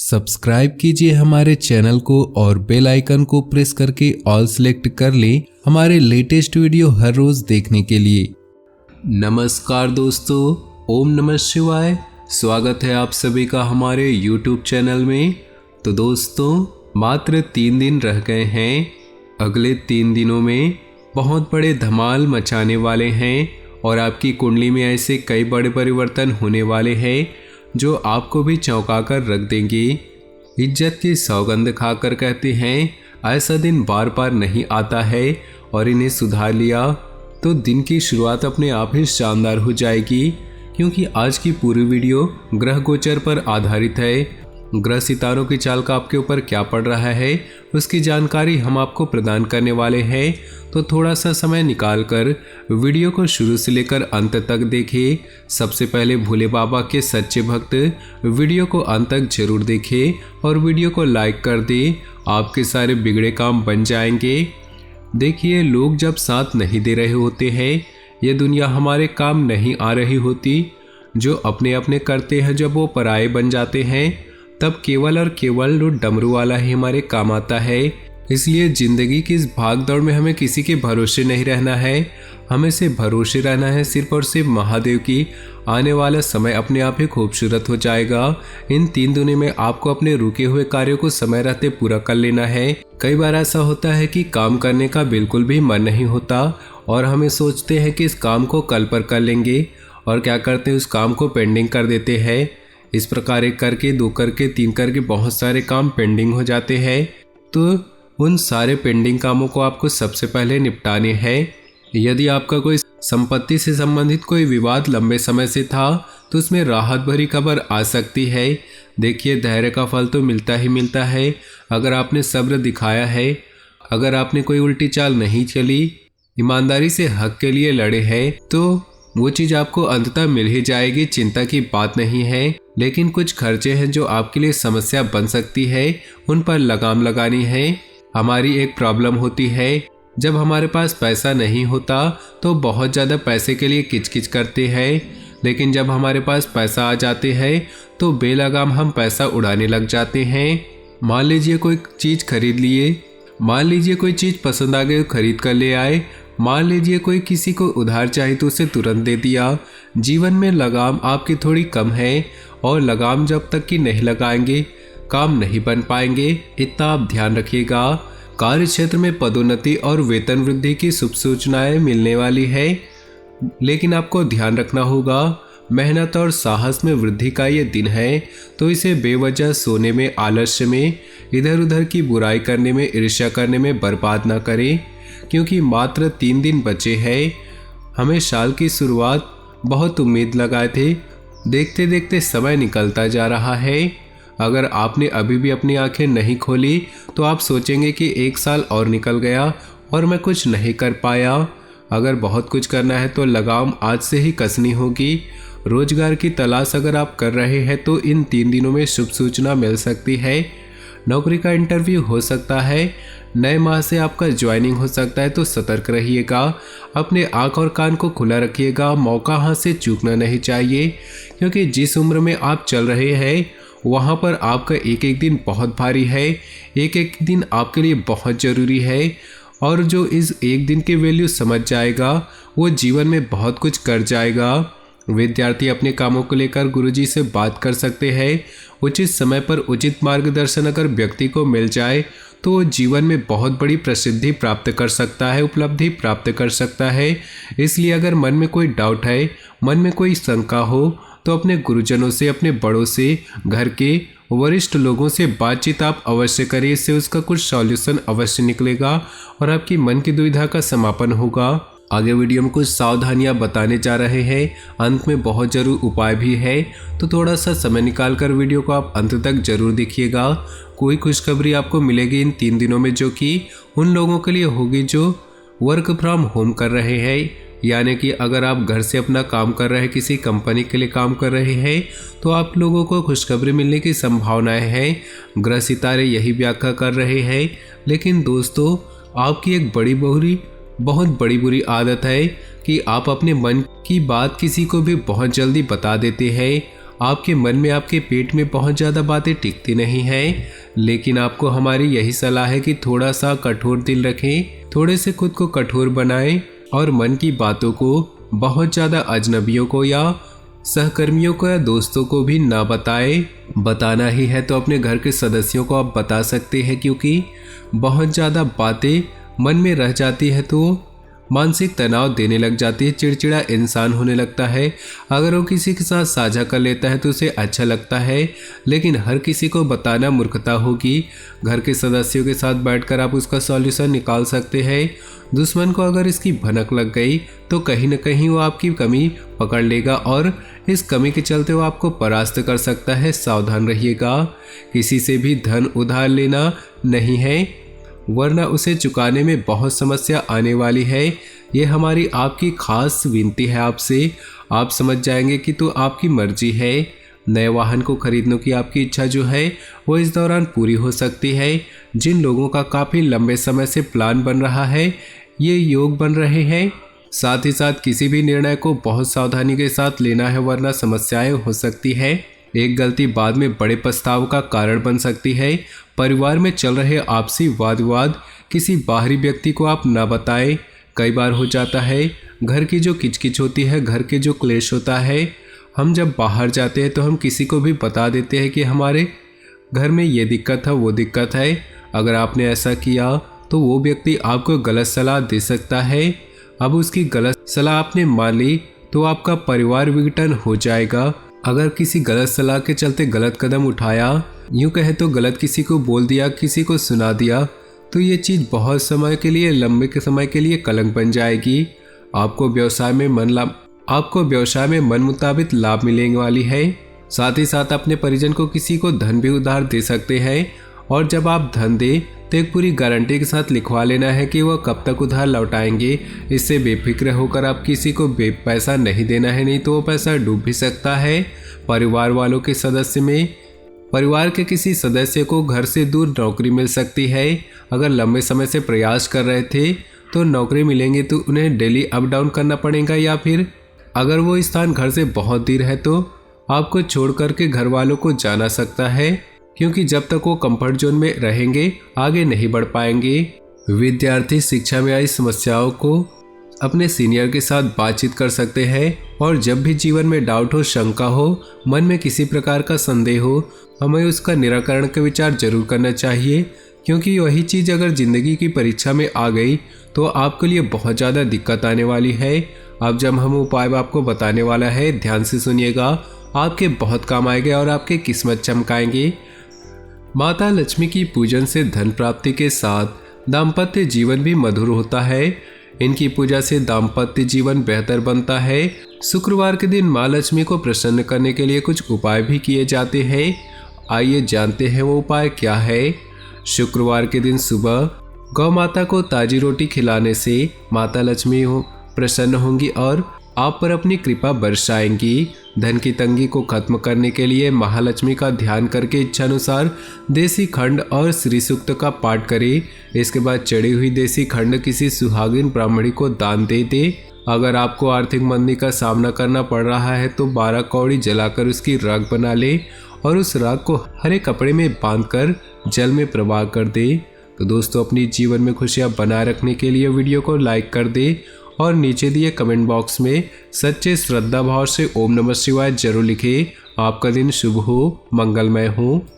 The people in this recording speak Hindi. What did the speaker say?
सब्सक्राइब कीजिए हमारे चैनल को और बेल आइकन को प्रेस करके ऑल सेलेक्ट कर लें हमारे लेटेस्ट वीडियो हर रोज देखने के लिए। नमस्कार दोस्तों, ओम नमः शिवाय। स्वागत है आप सभी का हमारे YouTube चैनल में। तो दोस्तों, मात्र 3 दिन रह गए हैं। अगले 3 दिनों में बहुत बड़े धमाल मचाने वाले हैं और आपकी कुंडली में ऐसे कई बड़े परिवर्तन होने वाले हैं जो आपको भी चौंका कर रख देंगे। इज्जत की सौगंध खाकर कहते हैं ऐसा दिन बार बार नहीं आता है और इन्हें सुधार लिया तो दिन की शुरुआत अपने आप ही शानदार हो जाएगी। क्योंकि आज की पूरी वीडियो ग्रह गोचर पर आधारित है। ग्रह सितारों की चाल का आपके ऊपर क्या पड़ रहा है उसकी जानकारी हम आपको प्रदान करने वाले हैं। तो थोड़ा सा समय निकालकर वीडियो को शुरू से लेकर अंत तक देखिए। सबसे पहले भोले बाबा के सच्चे भक्त वीडियो को अंत तक जरूर देखें और वीडियो को लाइक कर दें। आपके सारे बिगड़े काम बन जाएंगे। देखिए, लोग जब साथ नहीं दे रहे होते हैं, ये दुनिया हमारे काम नहीं आ रही होती। जो अपने अपने करते हैं, जब वो पराये बन जाते हैं तब केवल और केवल डमरू वाला ही हमारे काम आता है। इसलिए जिंदगी की इस भाग दौड़ में हमें किसी के भरोसे नहीं रहना है। हमें से भरोसे रहना है सिर्फ और सिर्फ महादेव की। आने वाला समय अपने आप ही खूबसूरत हो जाएगा। इन 3 दिनों में आपको अपने रुके हुए कार्यों को समय रहते पूरा कर लेना है। कई बार ऐसा होता है कि काम करने का बिल्कुल भी मन नहीं होता और हमें सोचते हैं कि इस काम को कल पर कर लेंगे और क्या करते हैं, उस काम को पेंडिंग कर देते हैं। इस प्रकार 1 करके 2 करके 3 करके बहुत सारे काम पेंडिंग हो जाते हैं। तो उन सारे पेंडिंग कामों को आपको सबसे पहले निपटाने हैं। यदि आपका कोई संपत्ति से संबंधित कोई विवाद लंबे समय से था तो उसमें राहत भरी खबर आ सकती है। देखिए, धैर्य का फल तो मिलता ही मिलता है। अगर आपने सब्र दिखाया है, अगर आपने कोई उल्टी चाल नहीं चली, ईमानदारी से हक के लिए लड़े हैं, तो वो चीज़ आपको अंततः मिल ही जाएगी। चिंता की बात नहीं है। लेकिन कुछ खर्चे हैं जो आपके लिए समस्या बन सकती है, उन पर लगाम लगानी है। हमारी एक प्रॉब्लम होती है, जब हमारे पास पैसा नहीं होता तो बहुत ज़्यादा पैसे के लिए किचकिच करते हैं। लेकिन जब हमारे पास पैसा आ जाते हैं तो बेलगाम हम पैसा उड़ाने लग जाते हैं। मान लीजिए कोई चीज़ खरीद लिए, मान लीजिए कोई चीज़ पसंद आ गई खरीद कर ले आए, मान लीजिए कोई किसी को उधार चाहिए तो उसे तुरंत दे दिया। जीवन में लगाम आपकी थोड़ी कम है और लगाम जब तक कि नहीं लगाएंगे काम नहीं बन पाएंगे। इतना आप ध्यान रखिएगा। कार्य क्षेत्र में पदोन्नति और वेतन वृद्धि की शुभ सूचनाएं मिलने वाली है, लेकिन आपको ध्यान रखना होगा मेहनत और साहस में वृद्धि का ये दिन है। तो इसे बेवजह सोने में, आलस्य में, इधर उधर की बुराई करने में, ईर्ष्या करने में बर्बाद ना करें। क्योंकि मात्र 3 दिन बचे हैं। हमें साल की शुरुआत बहुत उम्मीद लगाए थे, देखते देखते समय निकलता जा रहा है। अगर आपने अभी भी अपनी आंखें नहीं खोली तो आप सोचेंगे कि 1 साल और निकल गया और मैं कुछ नहीं कर पाया। अगर बहुत कुछ करना है तो लगाम आज से ही कसनी होगी। रोजगार की तलाश अगर आप कर रहे हैं तो इन 3 दिनों में शुभ सूचना मिल सकती है। नौकरी का इंटरव्यू हो सकता है, नए माह से आपका ज्वाइनिंग हो सकता है, तो सतर्क रहिएगा। अपने आँख और कान को खुला रखिएगा। मौका हाथ से चूकना नहीं चाहिए, क्योंकि जिस उम्र में आप चल रहे हैं वहाँ पर आपका एक एक दिन बहुत भारी है। एक एक दिन आपके लिए बहुत ज़रूरी है और जो इस एक दिन की वैल्यू समझ जाएगा वो जीवन में बहुत कुछ कर जाएगा। विद्यार्थी अपने कामों को लेकर गुरुजी से बात कर सकते हैं। उचित समय पर उचित मार्गदर्शन अगर व्यक्ति को मिल जाए तो वो जीवन में बहुत बड़ी प्रसिद्धि प्राप्त कर सकता है, उपलब्धि प्राप्त कर सकता है। इसलिए अगर मन में कोई डाउट है, मन में कोई शंका हो, तो अपने गुरुजनों से, अपने बड़ों से, घर के वरिष्ठ लोगों से बातचीत आप अवश्य करिए। इससे उसका कुछ सॉल्यूशन अवश्य निकलेगा और आपकी मन की दुविधा का समापन होगा। आगे वीडियो में कुछ सावधानियां बताने जा रहे हैं, अंत में बहुत जरूर उपाय भी है। तो थोड़ा सा समय निकालकर वीडियो को आप अंत तक जरूर देखिएगा। कोई खुशखबरी आपको मिलेगी इन 3 दिनों में, जो कि उन लोगों के लिए होगी जो वर्क फ्रॉम होम कर रहे हैं। यानी कि अगर आप घर से अपना काम कर रहे हैं, किसी कंपनी के लिए काम कर रहे हैं, तो आप लोगों को खुशखबरी मिलने की संभावनाएं हैं। ग्रह सितारे यही व्याख्या कर रहे हैं। लेकिन दोस्तों, आपकी एक बहुत बड़ी बुरी आदत है कि आप अपने मन की बात किसी को भी बहुत जल्दी बता देते हैं। आपके मन में, आपके पेट में बहुत ज़्यादा बातें टिकती नहीं हैं, लेकिन आपको हमारी यही सलाह है कि थोड़ा सा कठोर दिल रखें, थोड़े से खुद को कठोर बनाएं और मन की बातों को बहुत ज़्यादा अजनबियों को या सहकर्मियों को या दोस्तों को भी ना बताएं। बताना ही है तो अपने घर के सदस्यों को आप बता सकते हैं, क्योंकि बहुत ज़्यादा बातें मन में रह जाती है तो मानसिक तनाव देने लग जाती है, चिड़चिड़ा इंसान होने लगता है। अगर वो किसी के साथ साझा कर लेता है तो उसे अच्छा लगता है, लेकिन हर किसी को बताना मूर्खता होगी। घर के सदस्यों के साथ बैठकर आप उसका सॉल्यूशन निकाल सकते हैं। दुश्मन को अगर इसकी भनक लग गई तो कहीं न कहीं वो आपकी कमी पकड़ लेगा और इस कमी के चलते वो आपको परास्त कर सकता है। सावधान रहिएगा, किसी से भी धन उधार लेना नहीं है, वरना उसे चुकाने में बहुत समस्या आने वाली है। ये हमारी आपकी खास विनती है आपसे। आप समझ जाएंगे कि तो आपकी मर्जी है। नए वाहन को खरीदने की आपकी इच्छा जो है वो इस दौरान पूरी हो सकती है। जिन लोगों का काफ़ी लंबे समय से प्लान बन रहा है, ये योग बन रहे हैं। साथ ही साथ किसी भी निर्णय को बहुत सावधानी के साथ लेना है, वरना समस्याएं हो सकती है। एक गलती बाद में बड़े पछताव का कारण बन सकती है। परिवार में चल रहे आपसी वाद विवाद किसी बाहरी व्यक्ति को आप ना बताएं। कई बार हो जाता है, घर की जो किचकिच होती है, घर के जो क्लेश होता है, हम जब बाहर जाते हैं तो हम किसी को भी बता देते हैं कि हमारे घर में ये दिक्कत है, वो दिक्कत है। अगर आपने ऐसा किया तो वो व्यक्ति आपको गलत सलाह दे सकता है। अब उसकी गलत सलाह आपने मान ली तो आपका परिवार विघटन हो जाएगा। अगर किसी गलत सलाह के चलते गलत कदम उठाया, यूँ कहे तो गलत किसी को बोल दिया, किसी को सुना दिया, तो ये चीज़ बहुत समय के लिए, लंबे के समय के लिए कलंक बन जाएगी। आपको व्यवसाय में मन मुताबिक लाभ मिलने वाली है। साथ ही साथ अपने परिजन को किसी को धन भी उधार दे सकते हैं, और जब आप धन दें तो एक पूरी गारंटी के साथ लिखवा लेना है कि वह कब तक उधार लौटाएंगे। इससे बेफिक्र होकर आप किसी को पैसा नहीं देना है, नहीं तो वो पैसा डूब भी सकता है। परिवार के किसी सदस्य को घर से दूर नौकरी मिल सकती है। अगर लंबे समय से प्रयास कर रहे थे तो नौकरी मिलेंगे तो उन्हें डेली अप डाउन करना पड़ेगा, या फिर अगर वो स्थान घर से बहुत दूर है तो आपको छोड़ करके घर वालों को जाना सकता है, क्योंकि जब तक वो कंफर्ट जोन में रहेंगे आगे नहीं बढ़ पाएंगे। विद्यार्थी शिक्षा में आई समस्याओं को अपने सीनियर के साथ बातचीत कर सकते हैं, और जब भी जीवन में डाउट हो, शंका हो, मन में किसी प्रकार का संदेह हो, हमें उसका निराकरण का विचार जरूर करना चाहिए, क्योंकि वही चीज़ अगर ज़िंदगी की परीक्षा में आ गई तो आपके लिए बहुत ज़्यादा दिक्कत आने वाली है। अब जब हम उपाय आपको बताने वाला है, ध्यान से सुनिएगा, आपके बहुत काम आएंगे और आपके किस्मत चमकाएंगे। माता लक्ष्मी की पूजन से धन प्राप्ति के साथ दाम्पत्य जीवन भी मधुर होता है। इनकी पूजा से दाम्पत्य जीवन बेहतर बनता है। शुक्रवार के दिन माँ लक्ष्मी को प्रसन्न करने के लिए कुछ उपाय भी किए जाते हैं। आइए जानते हैं वो उपाय क्या है। शुक्रवार के दिन सुबह गौ माता को ताजी रोटी खिलाने से माता लक्ष्मी प्रसन्न होंगी और आप पर अपनी कृपा बरसाएंगी। धन की तंगी को खत्म करने के लिए महालक्ष्मी का ध्यान करके इच्छानुसार देसी खंड और श्री सूक्त का पाठ करें। इसके बाद चढ़ी हुई देसी खंड किसी सुहागिन ब्राह्मणी को दान दे दे। अगर आपको आर्थिक मंदी का सामना करना पड़ रहा है तो 12 कौड़ी जलाकर उसकी राख बना ले और उस राख को हरे कपड़े में बांधकर जल में प्रवाह कर दे। तो दोस्तों, अपनी जीवन में खुशियां बनाए रखने के लिए वीडियो को लाइक कर दे और नीचे दिए कमेंट बॉक्स में सच्चे श्रद्धा भाव से ओम नमः शिवाय जरूर लिखें। आपका दिन शुभ हो, मंगलमय हो।